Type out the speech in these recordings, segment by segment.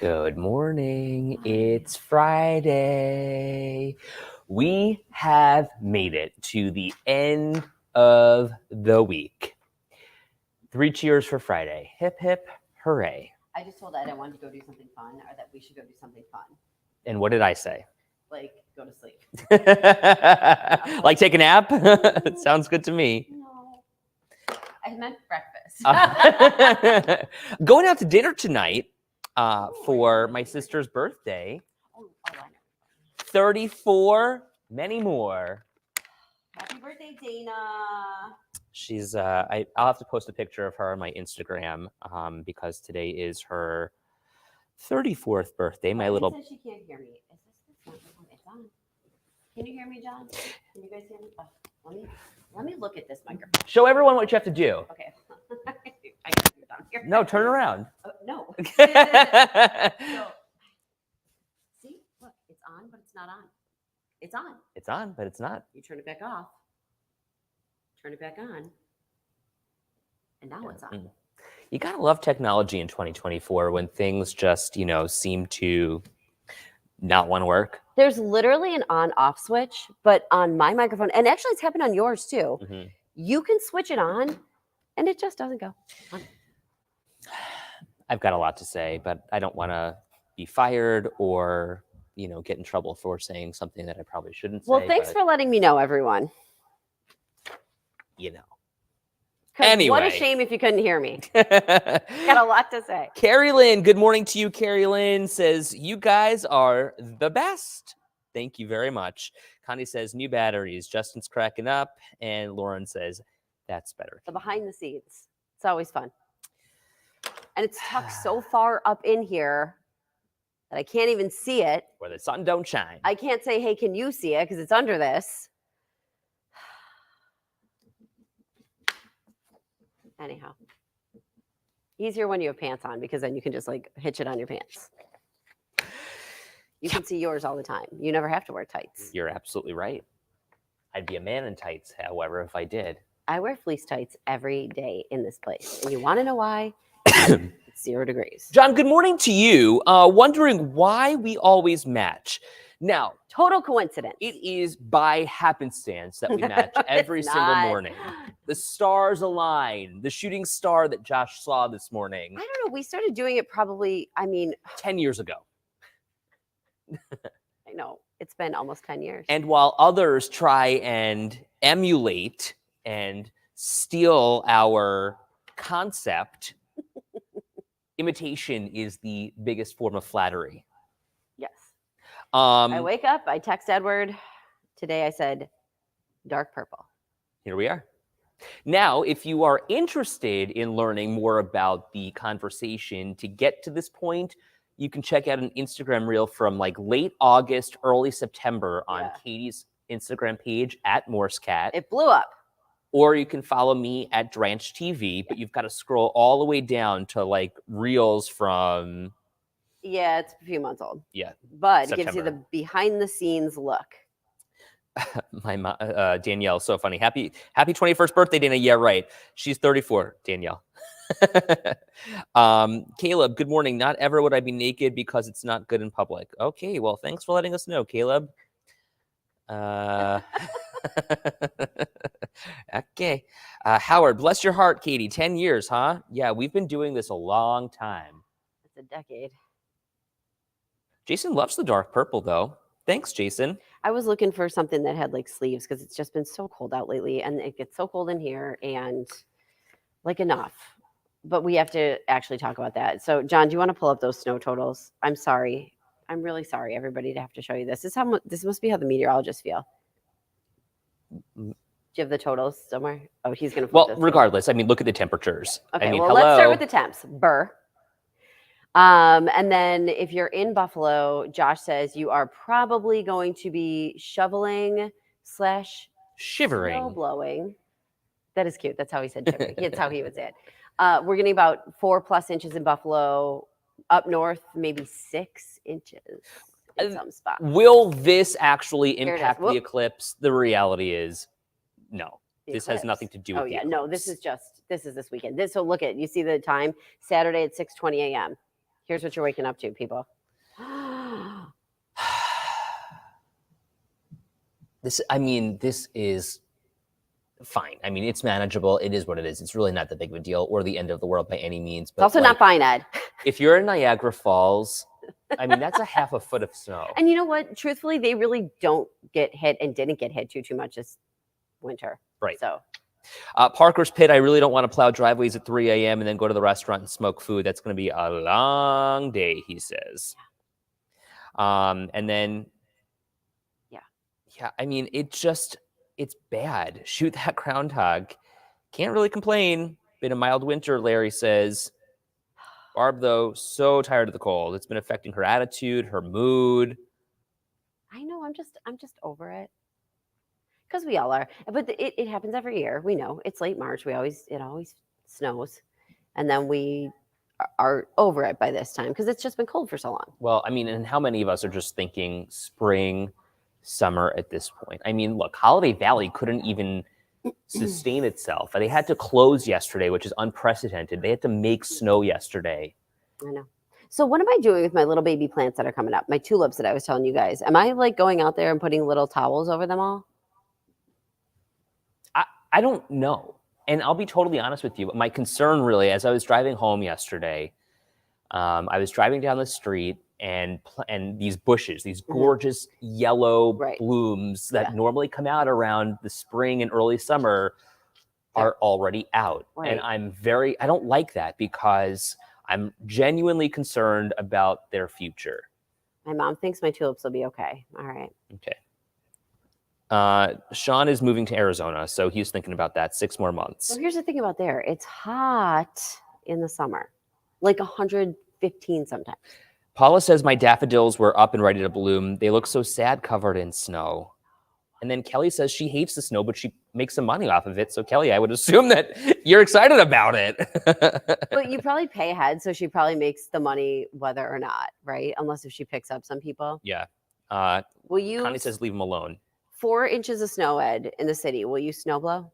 Good morning. It's Friday. We have made it to the end of the week. 3 cheers for Friday. Hip, hip, hooray. I just told Ed I wanted to go do something fun, or that we should go do something fun. And what did I say? Like, go to sleep. Like take a nap? Sounds good to me. No. I meant breakfast. Going out to dinner tonight for my sister's birthday. Oh, I know. 34, many more. Happy birthday, Dana. She's I'll have to post a picture of her on my Instagram because today is her 34th birthday. My little says she can't hear me. Is this it's on? Can you hear me, John? Can you guys hear me? Oh, let me look at this microphone. Show everyone what you have to do. Okay. I can do it down here. No, turn around. No. So, see, look, it's on, but it's not on. It's on. It's on, but it's not. You turn it back off. Turn it back on. And now it's on. You gotta love technology in 2024 when things just, seem to not want to work. There's literally an on-off switch, but on my microphone, and actually it's happened on yours too. Mm-hmm. You can switch it on, and it just doesn't go on. I've got a lot to say, but I don't want to be fired or, get in trouble for saying something that I probably shouldn't say. Well, thanks for letting me know, everyone. Anyway. What a shame if you couldn't hear me. Got a lot to say. Carrie Lynn, good morning to you. Carrie Lynn says, you guys are the best. Thank you very much. Connie says, new batteries. Justin's cracking up. And Lauren says, that's better. The behind the scenes. It's always fun. And it's tucked so far up in here that I can't even see it. Where the sun don't shine. I can't say, hey, can you see it? Because it's under this. Anyhow, easier when you have pants on because then you can just hitch it on your pants. You can see yours all the time. You never have to wear tights. You're absolutely right. I'd be a man in tights, however, if I did. I wear fleece tights every day in this place. And you want to know why? It's 0 degrees. John, good morning to you. Wondering why we always match. Now, total coincidence. It is by happenstance that we match every single morning. The stars align. The shooting star that Josh saw this morning. I don't know. We started doing it probably, 10 years ago. I know. It's been almost 10 years. And while others try and emulate and steal our concept, imitation is the biggest form of flattery. Yes. I wake up, I text Edward. Today I said, dark purple. Here we are. Now, if you are interested in learning more about the conversation to get to this point, you can check out an Instagram reel from late August, early September on Katie's Instagram page at MorseCat. It blew up. Or you can follow me at Dranch TV, but you've got to scroll all the way down to reels from... Yeah, it's a few months old. Yeah. But September. It gives you the behind the scenes look. My mom, Danielle, so funny. Happy 21st birthday, Dana. Yeah, right. She's 34, Danielle. Caleb, good morning. Not ever would I be naked because it's not good in public. Okay, well, thanks for letting us know, Caleb. Okay. Howard, bless your heart, Katie. 10 years, huh? Yeah, we've been doing this a long time. It's a decade. Jason loves the dark purple, though. Thanks, Jason. I was looking for something that had sleeves because it's just been so cold out lately, and it gets so cold in here, and enough. But we have to actually talk about that. So, John, do you want to pull up those snow totals? I'm sorry. I'm really sorry, everybody, to have to show you this. This must be how the meteorologists feel. Do you have the totals somewhere? Oh, he's going to. Well, regardless, look at the temperatures. Okay, let's start with the temps. Burr. And then if you're in Buffalo, Josh says you are probably going to be shoveling / shivering. Snow blowing. That is cute. That's how he said shivering. That's how he would say it. We're getting about 4+ inches in Buffalo. Up north, maybe 6 inches in some spots. Will this actually impact the eclipse? The reality is no. This has nothing to do with the eclipse. No, this is this weekend. So look at, you see the time, Saturday at 6:20 a.m. Here's what you're waking up to, people. This is fine. I mean, it's manageable. It is what it is. It's really not that big of a deal or the end of the world by any means. It's also not fine, Ed. If you're in Niagara Falls, I mean, that's a half a foot of snow. And you know what? Truthfully, they really don't get hit and didn't get hit too much this winter. Right. So Parker's Pit, I really don't want to plow driveways at 3 a.m. and then go to the restaurant and smoke food. That's going to be a long day, he says. And then, yeah, I mean, it's bad. Shoot that groundhog. Can't really complain. Been a mild winter, Larry says. Barb, though, so tired of the cold. It's been affecting her attitude, her mood. I know. I'm just over it. Because we all are. But it happens every year. We know. It's late March. It always snows. And then we are over it by this time because it's just been cold for so long. Well, I mean, and how many of us are just thinking spring, summer at this point? I mean, look, Holiday Valley couldn't even sustain itself. They had to close yesterday, which is unprecedented. They had to make snow yesterday. I know. So what am I doing with my little baby plants that are coming up? My tulips that I was telling you guys. Am I like going out there and putting little towels over them all? I don't know. And I'll be totally honest with you. But my concern really, as I was driving home yesterday, I was driving down the street and these bushes, these gorgeous yellow blooms that normally come out around the spring and early summer are already out. And I don't like that because I'm genuinely concerned about their future. My mom thinks my tulips will be okay. All right. Okay. Sean is moving to Arizona, so he's thinking about that 6 more months. So here's the thing about there. It's hot in the summer, like 115 sometimes. Paula says my daffodils were up and ready to bloom. They look so sad covered in snow. And then Kelly says she hates the snow, but she makes some money off of it. So Kelly, I would assume that you're excited about it. But you probably pay ahead, so she probably makes the money whether or not, right? Unless if she picks up some people. Yeah. Will you? Connie says leave them alone. 4 inches of snow, Ed, in the city. Will you snow blow?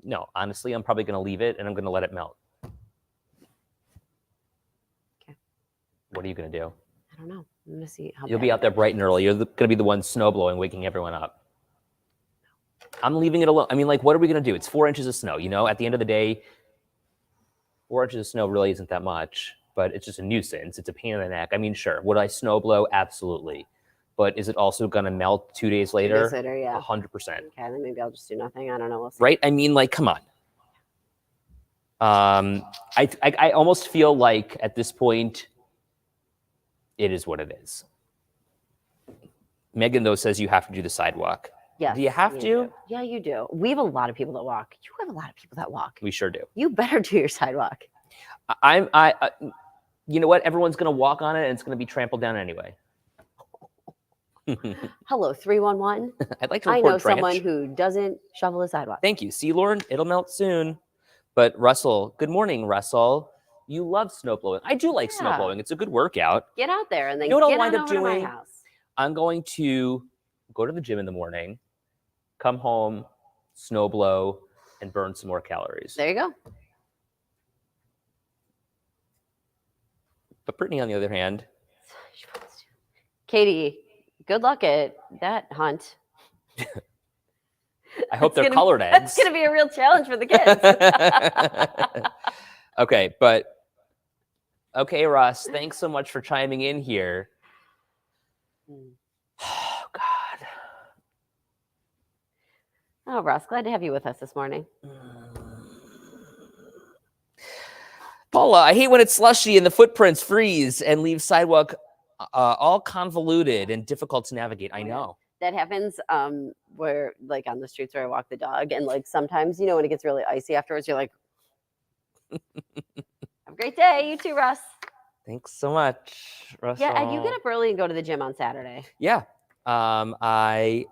No, honestly, I'm probably going to leave it and I'm going to let it melt. Okay. What are you going to do? I don't know. I'm going to see how You'll be out there bright and early. You're going to be the one snow blowing, waking everyone up. I'm leaving it alone. I mean, like, what are we going to do? It's 4 inches of snow. You know, at the end of the day, 4 inches of snow really isn't that much, but it's just a nuisance. It's a pain in the neck. I mean, sure. Would I snow blow? Absolutely. But is it also going to melt 2 days later? 2 days later, yeah. 100%. Okay, then maybe I'll just do nothing. I don't know. We'll see. Right? I mean, like, come on. I almost feel like at this point, it is what it is. Megan, though, says you have to do the sidewalk. Yes, do you have to? Do. Yeah, you do. We have a lot of people that walk. You have a lot of people that walk. We sure do. You better do your sidewalk. You know what? Everyone's going to walk on it, and it's going to be trampled down anyway. Hello, 311. I'd like to I report know someone drainage. who doesn't shovel the sidewalk. Thank you. See, Lauren, it'll melt soon. But Russell, good morning, Russell. You love snow blowing. I do like snow blowing. It's a good workout. Get out there and then you know what get I'll wind on up over to doing? my house. I'm going to go to the gym in the morning, come home, snow blow, and burn some more calories. There you go. But Brittany, on the other hand, Katie, good luck at that hunt. I hope they're colored eggs. That's going to be a real challenge for the kids. Okay, Russ, thanks so much for chiming in here. Oh, God. Oh, Russ, glad to have you with us this morning. Paula, I hate when it's slushy and the footprints freeze and leave sidewalk all convoluted and difficult to navigate. I know. That happens where, like, on the streets where I walk the dog. And, like, sometimes, you know, when it gets really icy afterwards, you're like, have a great day. You too, Russ. Thanks so much, Russell. Yeah, and you get up early and go to the gym on Saturday. Yeah. Howard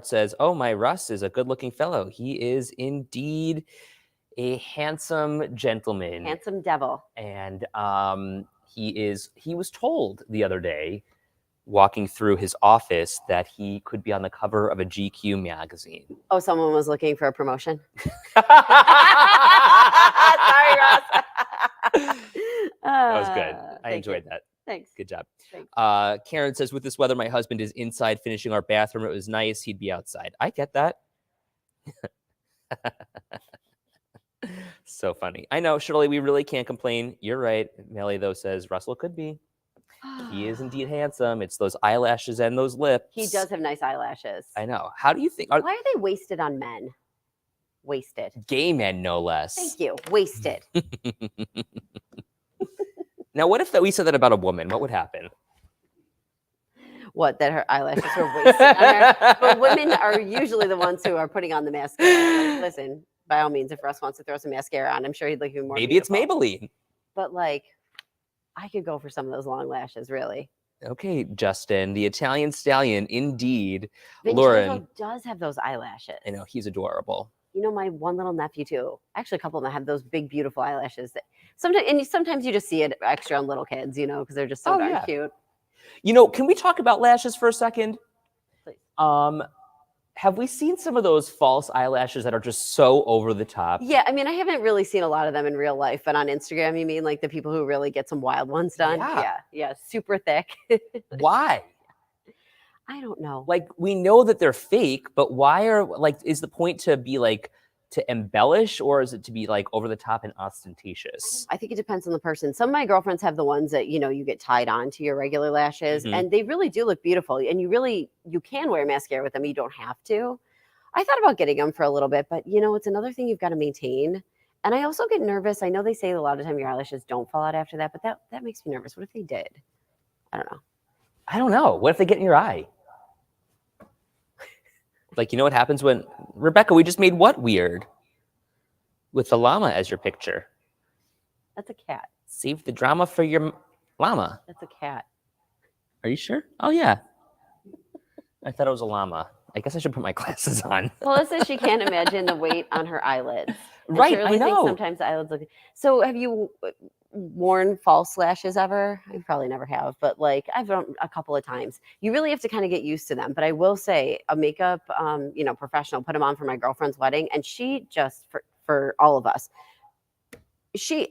says, oh, my Russ is a good-looking fellow. He is indeed a handsome gentleman. Handsome devil. And he was told the other day, walking through his office, that he could be on the cover of a GQ magazine. Oh, someone was looking for a promotion? Sorry, Russ. That was good. I Thank enjoyed you. that. Thanks. Good job. Thanks. Karen says, with this weather, my husband is inside finishing our bathroom. It was nice. He'd be outside. I get that. So funny. I know, Shirley, we really can't complain. You're right. Melly, though, says Russell could be. He is indeed handsome. It's those eyelashes and those lips. He does have nice eyelashes. I know. How do you think? Why are they wasted on men? Wasted. Gay men, no less. Thank you. Wasted. Now, what if we said that about a woman? What would happen? What, that her eyelashes are wasted on her? But women are usually the ones who are putting on the mascara. Like, listen, by all means, if Russ wants to throw some mascara on, I'm sure he'd look even more Maybe it's beautiful. Maybelline. But like, I could go for some of those long lashes, really. Okay, Justin, the Italian stallion, indeed. Vincenzo Lauren. does have those eyelashes. I know, he's adorable. You know, my one little nephew too. Actually, a couple of them have those big, beautiful eyelashes. That sometimes you just see it extra on little kids, you know, because they're just so Oh, darn yeah. cute. You know, can we talk about lashes for a second? Please. Have we seen some of those false eyelashes that are just so over the top? Yeah, I mean, I haven't really seen a lot of them in real life, but on Instagram, you mean like the people who really get some wild ones done? Yeah. Super thick. Why? I don't know. Like, we know that they're fake, but why are, like, is the point to be like, to embellish, or is it to be like over the top and ostentatious? I think it depends on the person. Some of my girlfriends have the ones that, you know, you get tied on to your regular lashes, Mhm. and they really do look beautiful. And you can wear mascara with them. You don't have to. I thought about getting them for a little bit, but you know, it's another thing you've got to maintain. And I also get nervous. I know they say a lot of time your eyelashes don't fall out after that, but that makes me nervous. What if they did? I don't know. I don't know. What if they get in your eye? Like, you know what happens when, Rebecca, we just made what weird? With the llama as your picture. That's a cat. Save the drama for your llama. That's a cat. Are you sure? Oh, yeah. I thought it was a llama. I guess I should put my glasses on. Paula says she can't imagine the weight on her eyelids. And Right, Shirley I thinks know. sometimes the eyelids look. So have you worn false lashes ever? I probably never have, but like I've done a couple of times. You really have to kind of get used to them. But I will say a makeup, professional put them on for my girlfriend's wedding, and she just for all of us.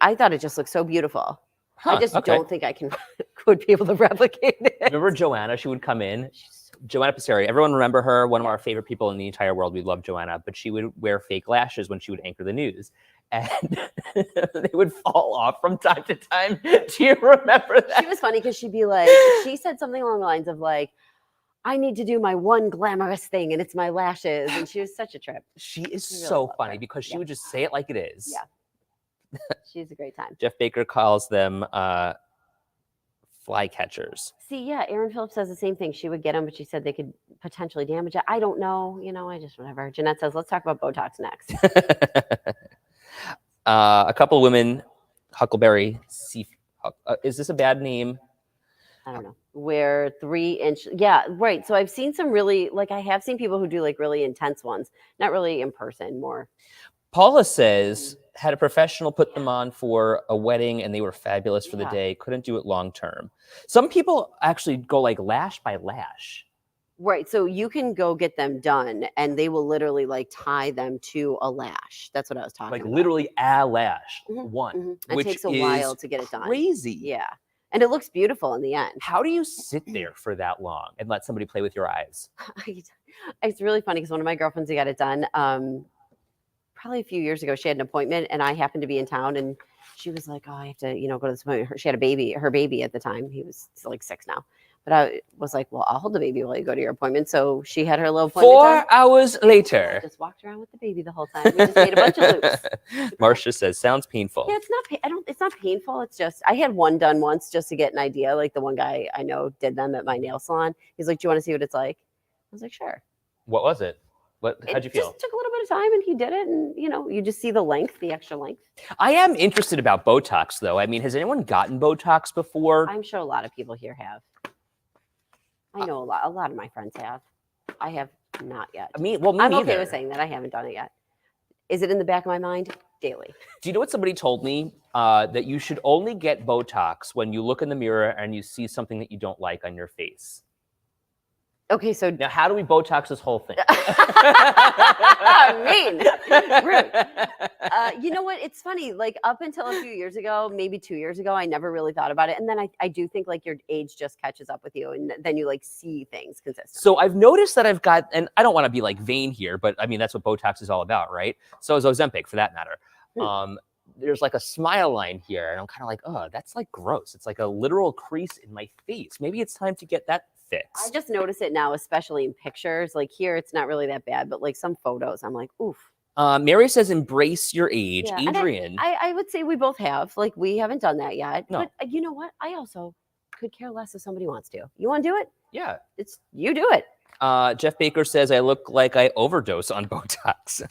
I thought it just looked so beautiful. Huh, I just okay. don't think I could be able to replicate it. Remember Joanna? She would come in. Joanna Passeri. Everyone remember her? One of our favorite people in the entire world. We love Joanna, but she would wear fake lashes when she would anchor the news. And they would fall off from time to time. Do you remember that? She was funny because she'd be like, she said something along the lines of like, I need to do my one glamorous thing and it's my lashes. And she was such a trip. She is really so love funny her. because she Yeah. would just say it like it is. Yeah. She's a great time. Jeff Baker calls them fly catchers. See, yeah, Erin Phillips says the same thing. She would get them, but she said they could potentially damage it. I don't know. You know, I just whatever. Jeanette says, let's talk about Botox next. A couple of women, Huckleberry, is this a bad name? I don't know. Where 3-inch. Yeah, right. So I've seen some really, like, I have seen people who do like really intense ones, not really in person, more. Paula says, had a professional put them on for a wedding and they were fabulous for the Yeah. day. Couldn't do it long term. Some people actually go like lash by lash. Right. So you can go get them done and they will literally like tie them to a lash. That's what I was talking Like about. literally a lash, Mhm, one. mhm. It Which takes a while is to get it done. Crazy. Yeah. And it looks beautiful in the end. How do you sit there for that long and let somebody play with your eyes? It's really funny because one of my girlfriends who got it done probably a few years ago, she had an appointment and I happened to be in town and she was like, oh, I have to, go to this appointment. She had her baby at the time. He's like 6 now. But I was like, well, I'll hold the baby while you go to your appointment. So she had her little appointment. 4 hours later. Just walked around with the baby the whole time. We just made a bunch of loops. Marcia says, sounds painful. Yeah, it's not. It's not painful. It's just I had one done once just to get an idea. Like the one guy I know did them at my nail salon. He's like, "Do you want to see what it's like?" I was like, "Sure." What was it? How'd you It feel? just took a little bit of time, and he did it. And you just see the length, the extra length. I am interested about Botox, though. I mean, has anyone gotten Botox before? I'm sure a lot of people here have. I know a lot. A lot of my friends have. I have not yet. Me I'm neither. okay with saying that I haven't done it yet. Is it in the back of my mind? Daily. Do you know what somebody told me? That you should only get Botox when you look in the mirror and you see something that you don't like on your face. Okay, so Now, how do we Botox this whole thing? mean, rude. You know what? It's funny. Like up until a few years ago, maybe 2 years ago, I never really thought about it. And then I do think like your age just catches up with you, and then you like see things consistently. So I've noticed that I've got, and I don't want to be like vain here, but I mean, that's what Botox is all about, right? So is Ozempic for that matter. There's like a smile line here, and I'm kind of like, oh, that's like gross. It's like a literal crease in my face. Maybe it's time to get that I fixed. just notice it now, especially in pictures. Like here, it's not really that bad, but like some photos, I'm like, oof. Mary says, embrace your age. Yeah, and Adrian. I would say we both have. Like we haven't done that yet. No. But you know what? I also could care less if somebody wants to. You want to do it? Yeah. It's you do it. Jeff Baker says, I look like I overdose on Botox.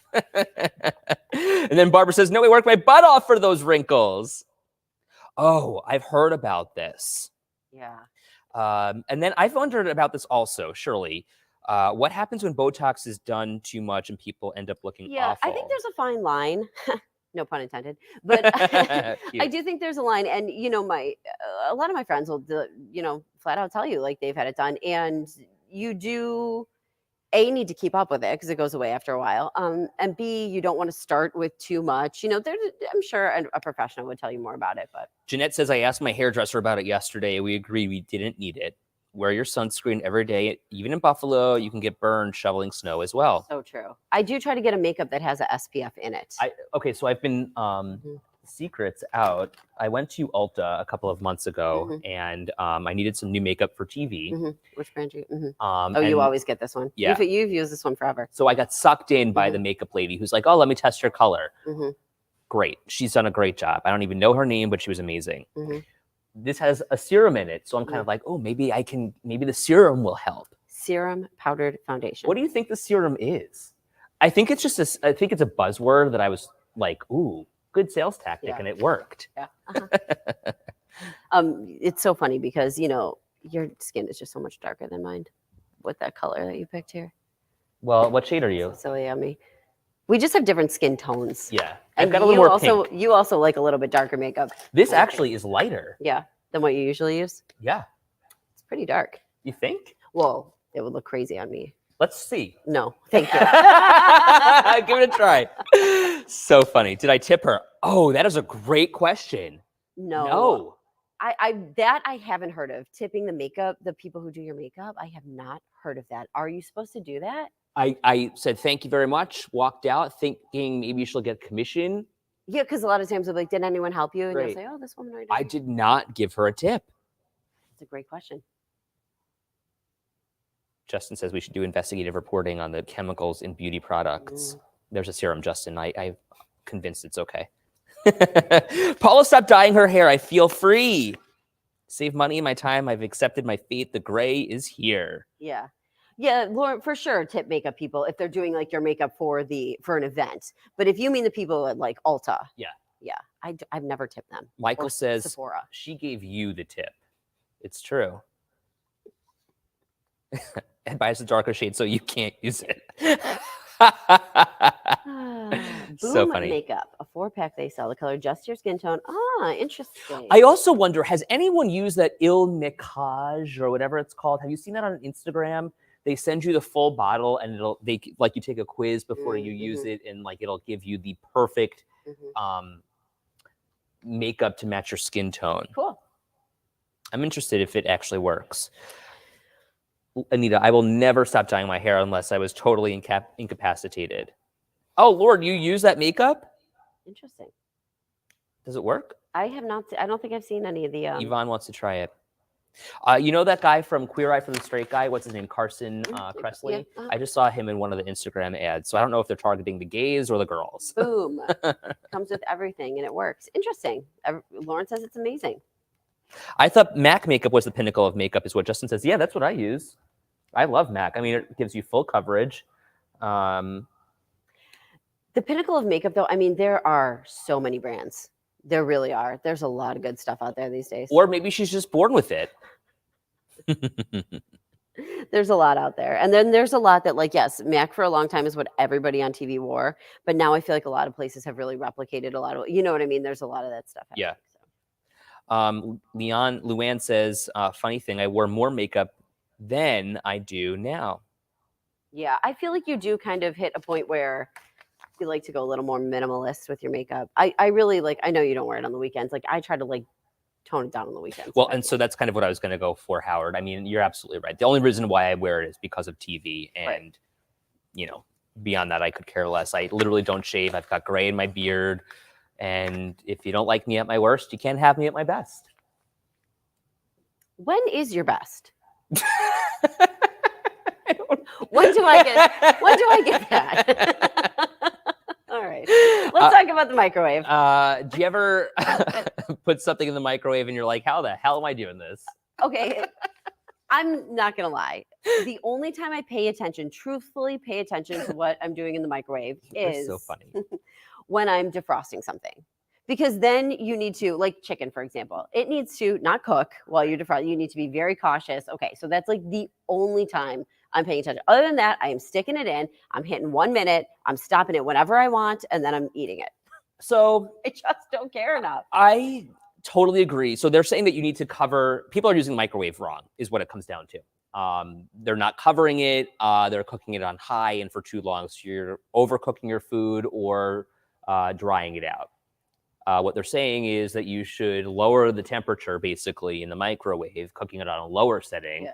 And then Barbara says, no, I worked my butt off for those wrinkles. Oh, I've heard about this. Yeah. And then I've wondered about this also, Shirley. What happens when Botox is done too much and people end up looking Yeah, awful? I think there's a fine line. No pun intended. But I Cute. do think there's a line. And, you know, a lot of my friends will, flat out tell you like they've had it done. And you do, A, need to keep up with it because it goes away after a while. And B, you don't want to start with too much. You know, I'm sure a professional would tell you more about it. But Jeanette says, I asked my hairdresser about it yesterday. We agreed we didn't need it. Wear your sunscreen every day. Even in Buffalo, you can get burned shoveling snow as well. so true. I do try to get a makeup that has a SPF in it. Okay, so I've been secrets out. I went to Ulta a couple of months ago, and I needed some new makeup for TV. Which brand you? You and always get this one. Yeah. You've used this one forever. So I got sucked in by the makeup lady who's like, oh, let me test your color. Great. She's done a great job. I don't even know her name, but she was amazing. This has a serum in it. So I'm kind of like, oh, maybe the serum will help. Serum powdered foundation. What do you think the serum is? I think it's just I think it's a buzzword that I was like, ooh, good sales tactic, and it worked. Yeah. It's so funny because, you know, your skin is just so much darker than mine with that color that you picked here. Well, what shade are you? So yummy. We just have different skin tones. Yeah. And I've got a little more pink. You also like a little bit darker makeup. This actually is lighter. Yeah. Than what you usually use. Yeah. It's pretty dark. You think? Whoa. It would look crazy on me. Let's see. No, thank you. Give it a try. So funny. Did I tip her? Oh, that is a great question. No. I haven't heard of tipping the makeup. The people who do your makeup, I have not heard of that. Are you supposed to do that? I said, thank you very much. Walked out thinking maybe she'll get commission. Yeah, because a lot of times they're like, did anyone help you? And Right. you'll say, oh, this woman already. I did not give her a tip. That's a great question. Justin says we should do investigative reporting on the chemicals in beauty products. There's a serum, Justin. I'm convinced it's okay. Paula stopped dyeing her hair. I feel free. Save money and my time. I've accepted my fate. The gray is here. Yeah. Yeah, Lauren, for sure, tip makeup people if they're doing like your makeup for an event. But if you mean the people at like Ulta, I've never tipped them. Michael Or says Sephora. she gave you the tip. It's true. And buys a darker shade so you can't use it. So Boom funny. Makeup, a 4-pack they sell. The color just your skin tone. Interesting. I also wonder, has anyone used that Il Micage or whatever it's called? Have you seen that on Instagram? They send you the full bottle and you take a quiz before you use it, and like it'll give you the perfect makeup to match your skin tone. Cool. I'm interested if it actually works. Anita, I will never stop dyeing my hair unless I was totally incapacitated. Oh, Lord, you use that makeup? Interesting. Does it work? I have not. I don't think I've seen any of the. Yvonne wants to try it. You know that guy from Queer Eye for the Straight Guy? What's his name? Carson Kressley? Yeah. I just saw him in one of the Instagram ads. So I don't know if they're targeting the gays or the girls. Boom. Comes with everything and it works. Interesting. Lauren says it's amazing. I thought MAC makeup was the pinnacle of makeup, is what Justin says. Yeah, that's what I use. I love MAC. I mean, it gives you full coverage. The pinnacle of makeup, though, I mean, there are so many brands. There really are. There's a lot of good stuff out there these days. Or maybe she's just born with it. There's a lot out there. And then there's a lot that, like, yes, MAC for a long time is what everybody on TV wore. But now I feel like a lot of places have really replicated a lot of, you know what I mean? There's a lot of that stuff. Yeah. So. Luann says, funny thing, I wore more makeup than I do now. Yeah, I feel like you do kind of hit a point where you like to go a little more minimalist with your makeup. I really like, I know you don't wear it on the weekends. Like I try to like tone it down on the weekends. Well, if I and so can. that's kind of what I was going to go for, Howard. I mean, you're absolutely right. The only reason why I wear it is because of TV, Right. and you know, beyond that, I could care less. I literally don't shave. I've got gray in my beard, and if you don't like me at my worst, you can't have me at my best. When is your best? I don't- When do I get that? All right. Let's talk about the microwave. Do you ever put something in the microwave and you're like, how the hell am I doing this? Okay. I'm not going to lie. The only time I pay attention, truthfully pay attention to what I'm doing in the microwave You're is so funny. when I'm defrosting something. Because then you need to, like chicken, for example, it needs to not cook while you're defrosting. You need to be very cautious. Okay. So that's like the only time I'm paying attention. Other than that, I am sticking it in. I'm hitting 1 minute. I'm stopping it whenever I want, and then I'm eating it. So I just don't care enough. I totally agree. So they're saying that you need to cover, people are using the microwave wrong, is what it comes down to. They're not covering it. They're cooking it on high and for too long. So you're overcooking your food or drying it out. What they're saying is that you should lower the temperature basically in the microwave, cooking it on a lower setting,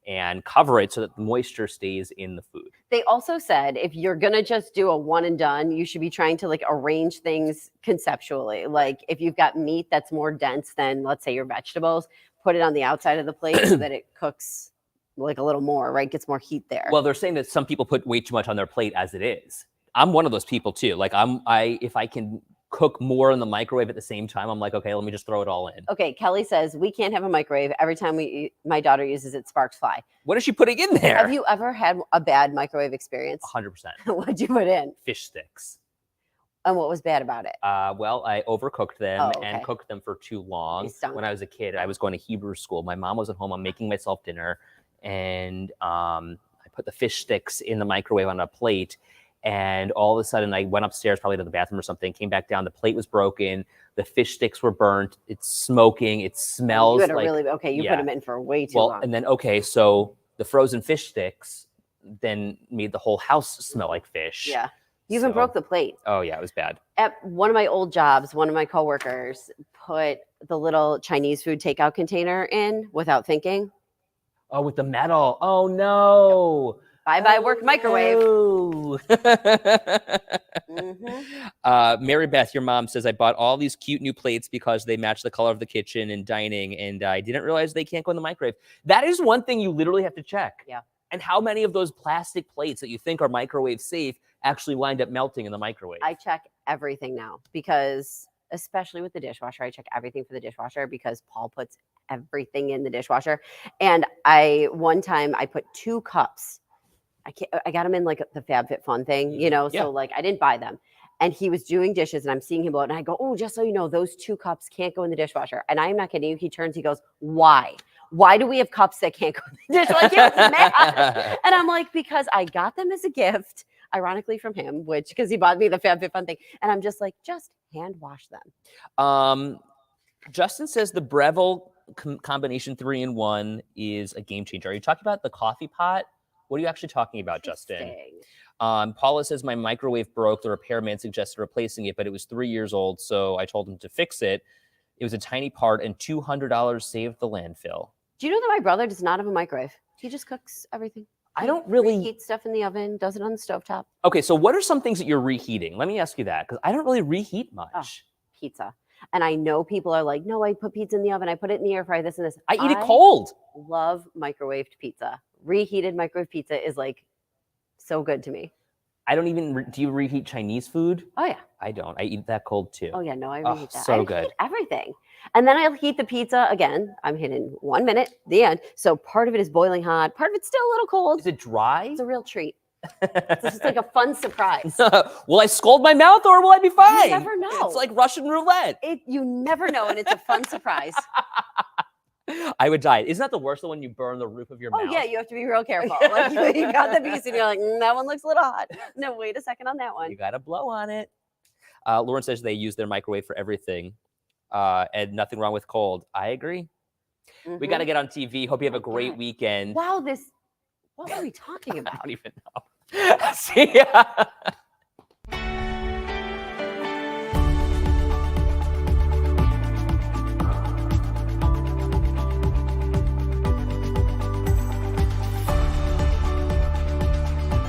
and cover it so that the moisture stays in the food. They also said if you're going to just do a one and done, you should be trying to like arrange things conceptually. Like if you've got meat that's more dense than, let's say, your vegetables, put it on the outside of the plate so that it cooks like a little more, right? Gets more heat there. Well, they're saying that some people put way too much on their plate as it is. I'm one of those people too. Like if I can cook more in the microwave at the same time, I'm like, okay, let me just throw it all in. Okay, Kelly says we can't have a microwave. Every time my daughter uses it, sparks fly. What is she putting in there? Have you ever had a bad microwave experience? 100%. What'd you put in? Fish sticks. And what was bad about it? Well, I overcooked them Oh, okay. and cooked them for too long. They stunk. When I was a kid, I was going to Hebrew school. My mom wasn't home. I'm making myself dinner, and I put the fish sticks in the microwave on a plate. And all of a sudden, I went upstairs, probably to the bathroom or something. Came back down. The plate was broken. The fish sticks were burnt. It's smoking. It smells You had a like really okay. You yeah. put them in for way too long. And then so the frozen fish sticks then made the whole house smell like fish. Yeah. You even So- broke the plate. Oh yeah, it was bad. At one of my old jobs, one of my coworkers put the little Chinese food takeout container in without thinking. Oh, with the metal. Oh no. Bye-bye work microwave. No. Mary Beth, your mom says, I bought all these cute new plates because they match the color of the kitchen and dining, and I didn't realize they can't go in the microwave. That is one thing you literally have to check. Yeah. And how many of those plastic plates that you think are microwave safe actually wind up melting in the microwave? I check everything now because, especially with the dishwasher, I check everything for the dishwasher because Paul puts everything in the dishwasher. And one time I put 2 cups. I got them in like the FabFitFun thing, you know, Yeah. so like I didn't buy them. And he was doing dishes and I'm seeing him blow it. And I go, oh, just so you know, those 2 cups can't go in the dishwasher. And I am not kidding you. He turns, he goes, why? Why do we have cups that can't go in the dishwasher? Like, he was mad. And I'm like, because I got them as a gift, ironically from him, because he bought me the FabFitFun thing. And I'm just like, just hand wash them. Justin says the Breville combination 3-in-1 is a game changer. Are you talking about the coffee pot? What are you actually talking about, Justin? Interesting. Paula says my microwave broke. The repairman suggested replacing it, but it was 3 years old, so I told him to fix it. It was a tiny part, and $200 saved the landfill. Do you know that my brother does not have a microwave? He just cooks everything. I don't really reheat stuff in the oven, does it on the stovetop. Okay, so what are some things that you're reheating? Let me ask you that, because I don't really reheat much. Pizza. And I know people are like, no, I put pizza in the oven. I put it in the air fryer, this and this. I eat it cold. Love microwaved pizza. Reheated microwave pizza is like so good to me. I don't even, do you reheat Chinese food? Oh, yeah. I don't. I eat that cold too. Oh, yeah. No, I Oh, reheat that. so I good. Reheat everything. And then I'll heat the pizza again. I'm hitting 1 minute, the end. So part of it is boiling hot. Part of it's still a little cold. Is it dry? It's a real treat. It's just like a fun surprise. Will I scold my mouth or will I be fine? You never know. It's like Russian roulette. You never know, and it's a fun surprise. I would die. Isn't that the worst when you burn the roof of your mouth? Oh, yeah, you have to be real careful. Like, you got the piece and you're like, that one looks a little hot. No, wait a second on that one. You got to blow on it. Lauren says they use their microwave for everything and nothing wrong with cold. I agree. We got to get on TV. Hope you have a great God. weekend. Wow, what were we talking I about? don't even know. See ya.